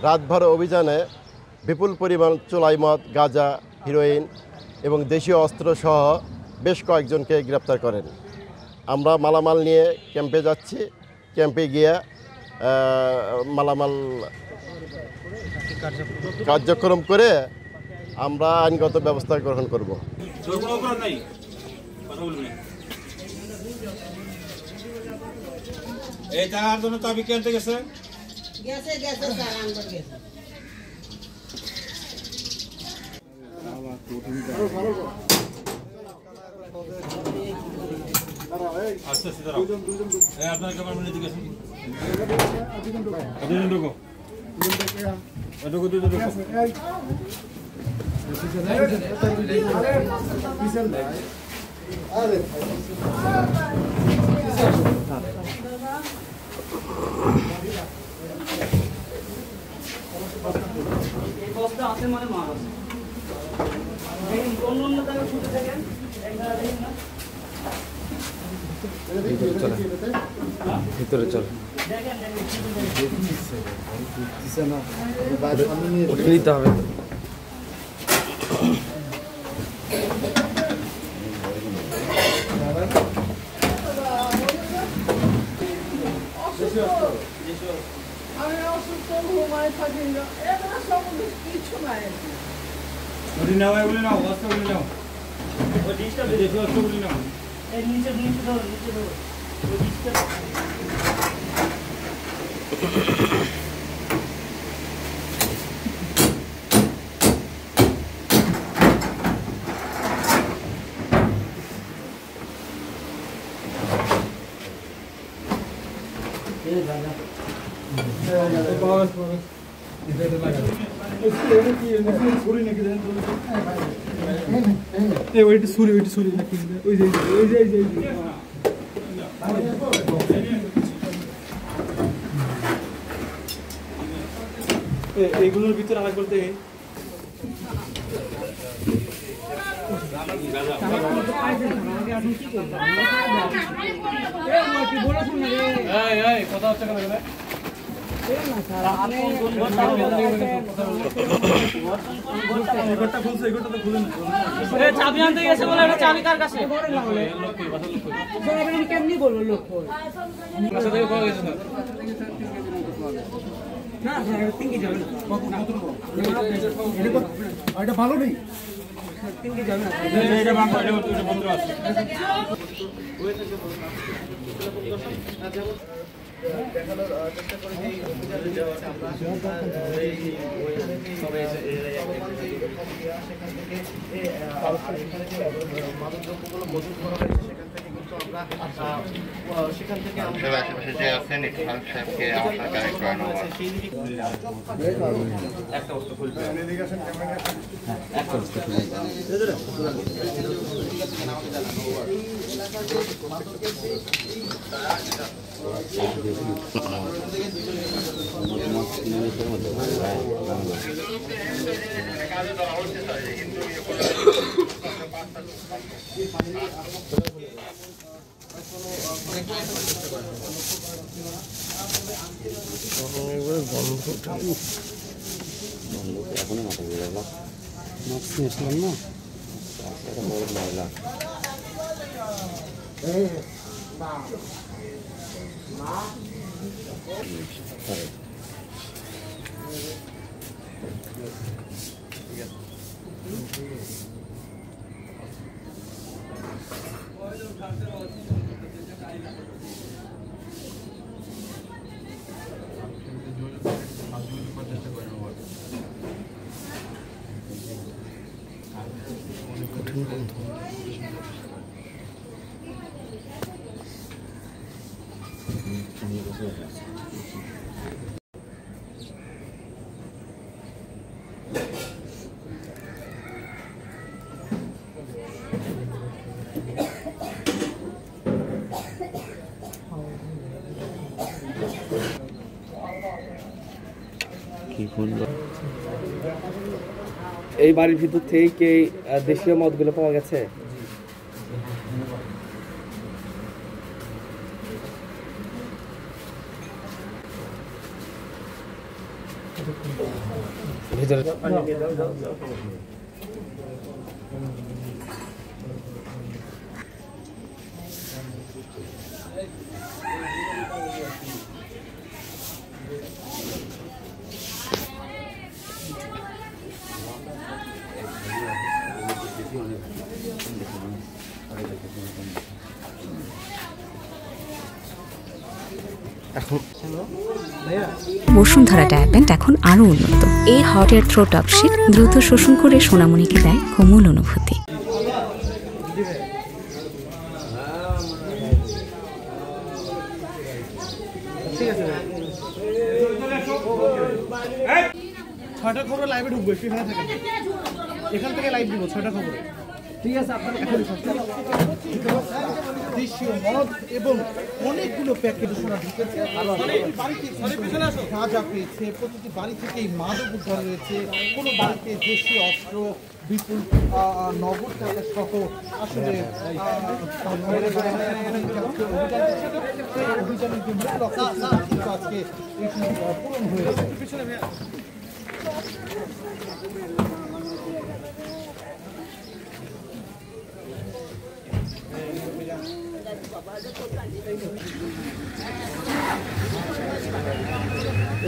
রাতভর অভিযানে বিপুল পরিমাণ চোলাই মদ, গাঁজা, হিরোইন এবং দেশীয় অস্ত্রসহ বেশ কয়েকজনকে গ্রেপ্তার করেন। আমরা মালামাল নিয়ে ক্যাম্পে যাচ্ছি। ক্যাম্পে গিয়ে মালামাল কার্যক্রম করে আমরা আইনগত ব্যবস্থা গ্রহণ করব। এই টাকার জন্য চাবি কিনতে গেছে আপনার কেমন মিলে দিকে ভিতরে চল উঠে নিতে হবে। আমি অসুস্থ ঘুমায় থাকি না, এখানে সব কিছু নাই। নাও এগুলি নাও, অস্ত্রগুলি নাও, ওই ডিশটা বেশি অস্ত্রগুলি নাও। এই নিচে ধরো, ওই ডিশটা এইগুলোর ভিতরে আলাদা করতে কথা হচ্ছে কেন? চাবি আনতে গেছে বলে চাবি কার কাছে? কেমনি বলবো লোক না এটা ভালো নেই। দেখানোর চেষ্টা করে যে অভিযানে যাওয়াটা আমরা সেখান থেকে এখানে যে মাদকদ্রব্যগুলো মজুত করা হয়েছে সেখান থেকে কিন্তু আমরা সেখান থেকে আশেপাশে যে আছেন সাহেবকে আপনার কানেক্ট করানো হয়েছে সেই দিকে একটা অস্ত্র খুলবে একটা অস্ত্র খুলবে এখনো মাথা ঘুরে গেল মাছ নিয়েছিলাম না একটা বড় মহিলা কঠিন বন্ধু এই বাড়ির ভিতর থেকে দেশীয় মদগুলো পাওয়া গেছে। ভিতরে বসুন্ধরা ডায়াপেন্ট এখন আরো উন্নত। এই hot air through top sheet দ্রুত শোষণ করে সোনামণিকে দেয় কোমল অনুভূতি। ছয়টা খবর লাইভে ঢুকবো, একটু এখানে থাকেন, এখান থেকে লাইভ দিব 6টা খবরে। ঠিক আছে, আপনার দেশীয় মদ এবং অনেকগুলো প্যাকেট সোনা ঢুকেছে, গাঁজা পেয়েছে, প্রতিটি বাড়ি থেকেই মাদক উদ্ধার হয়েছে, কোনো বাড়িতে দেশীয় অস্ত্র, বিপুল নগদ টাকা সহ আসলে অভিযানের যে মূল লক্ষ্য কিন্তু আজকে এটি পূরণ হয়েছে।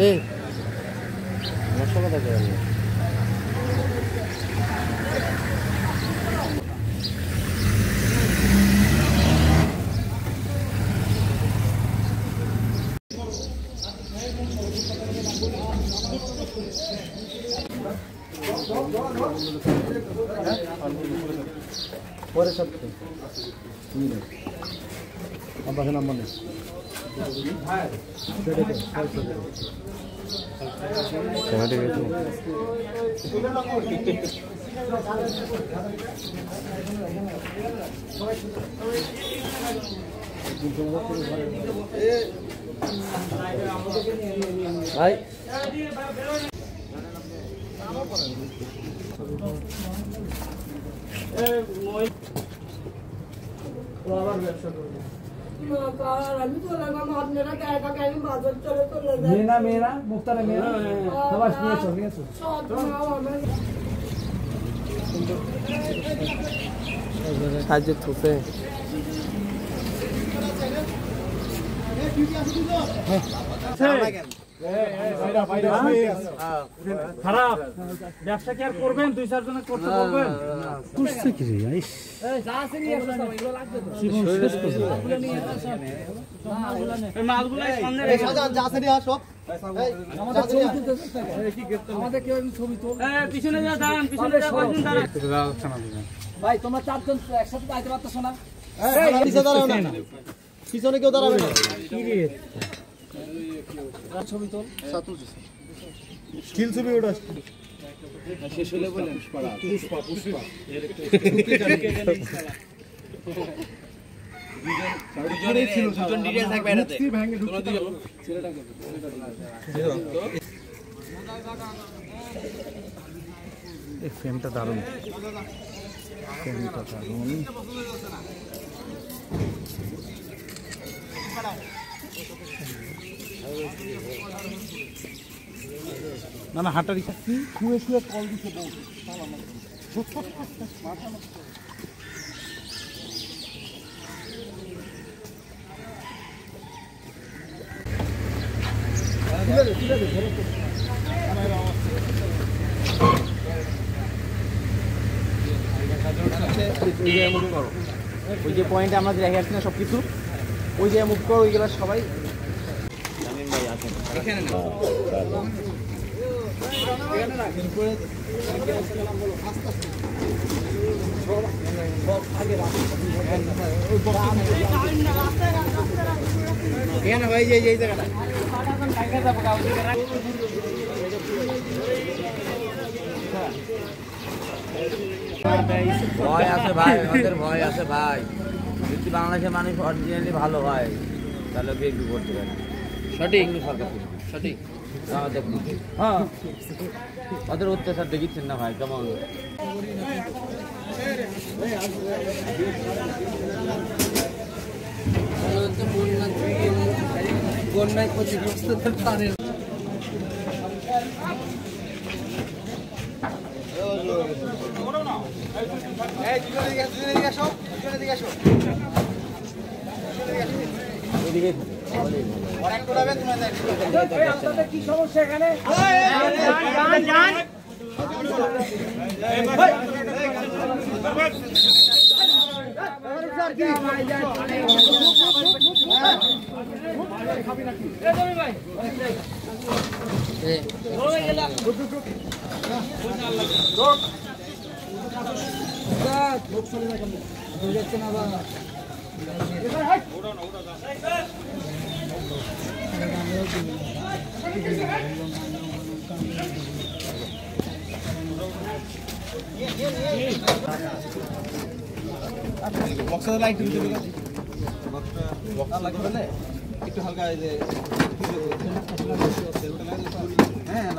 এই মশলা থাকে পরে সব আমার নাম্বার নেই ভাই মেয়েরা মুক্তারা মেয়েরা সবাই নিয়েছো সাহায্য থুপে খারাপ ব্যবসা কি আর করবেন? 2-4 জনে করতে বলবেন? করছে কি রে আইস এই মালগুলো সামনে রেখে আমাদের কেউ ছবি তো পিছনে যা দাঁড়ান, পিছনে যা দাঁড়ান। ভাই তোমরা 4 জন একসাথে যাইতে পারতেছ না? পিছনে কেউ দাঁড়াবে না। ছবি তোল, স্টিল ছবি ওটা শেষ হলে বলেন পুষ্পা দুজন ডিটেইল থাকবে এটাতে। এই ফ্রেমটা দারুণ, ফ্রেমটা দারুণ। না না হাঁটারি শুয়ে শুয়ে কল দিতে বল। ওই যে পয়েন্টে আমরা রেখে আসছি না সব কিছু, ওই যে মুভ করো, ওইগুলো সবাই ভাই এই জায়গাটা ভয় আছে ভাই, আমাদের ভয় আছে ভাই। যদি বাংলাদেশের মানুষ অরিজিনালি ভালো হয় তাহলে বিএনপি করতে পারে। সঠিক সরকার, সঠিক হ্যাঁ, ওদের অত্যাচার দেখিচ্ছেন না ভাই কেমন। বন্যায় ক্ষতিগ্রস্তদের কি সমস্যা এখানে একটু হালকা এই যে হ্যাঁ